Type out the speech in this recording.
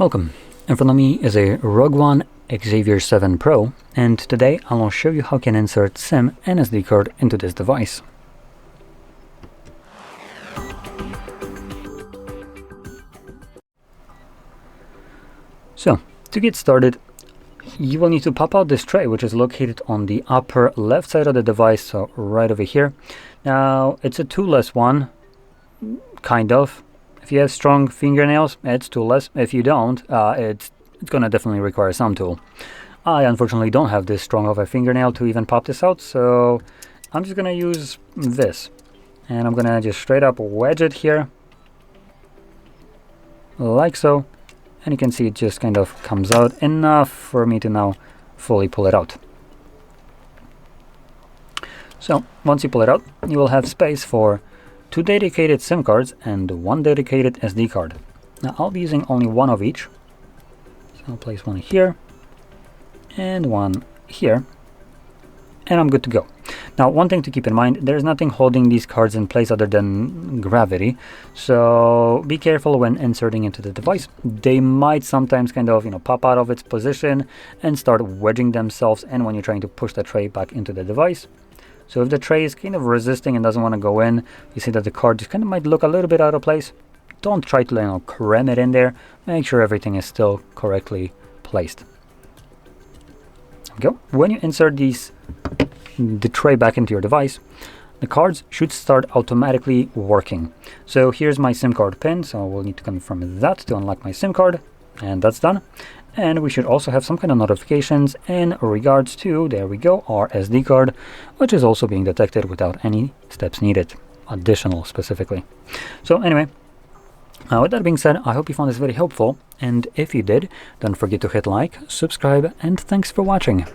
Welcome. In front of me is a RUGONE Xever 7 Pro, and today I will show you how you can insert SIM and SD card into this device. So, to get started, you will need to pop out this tray, which is located on the upper left side of the device, so right over here. Now, it's a toolless one, kind of. If you have strong fingernails, it's toolless. If you don't, it's going to definitely require some tool. I unfortunately don't have this strong of a fingernail to even pop this out, so I'm just going to use this. And I'm going to just straight up wedge it here, like so. And you can see it just kind of comes out enough for me to now fully pull it out. So once you pull it out, you will have space for 2 dedicated SIM cards and 1 dedicated SD card. Now I'll be using only one of each. So I'll place one here and one here, and I'm good to go. Now, one thing to keep in mind, there's nothing holding these cards in place other than gravity, so be careful when inserting into the device. They might sometimes kind of, pop out of its position and start wedging themselves in when you're trying to push the tray back into the device. So if the tray is kind of resisting and doesn't want to go in, you see that the card just kind of might look a little bit out of place. Don't try to cram it in there. Make sure everything is still correctly placed. There we go. When you insert the tray back into your device, the cards should start automatically working. So here's my SIM card pin, so we'll need to confirm that to unlock my SIM card, and that's done. And we should also have some kind of notifications in regards to, there we go, our SD card, which is also being detected without any steps needed, additional specifically. So anyway, with that being said, I hope you found this very helpful, and if you did, don't forget to hit like, subscribe, and thanks for watching.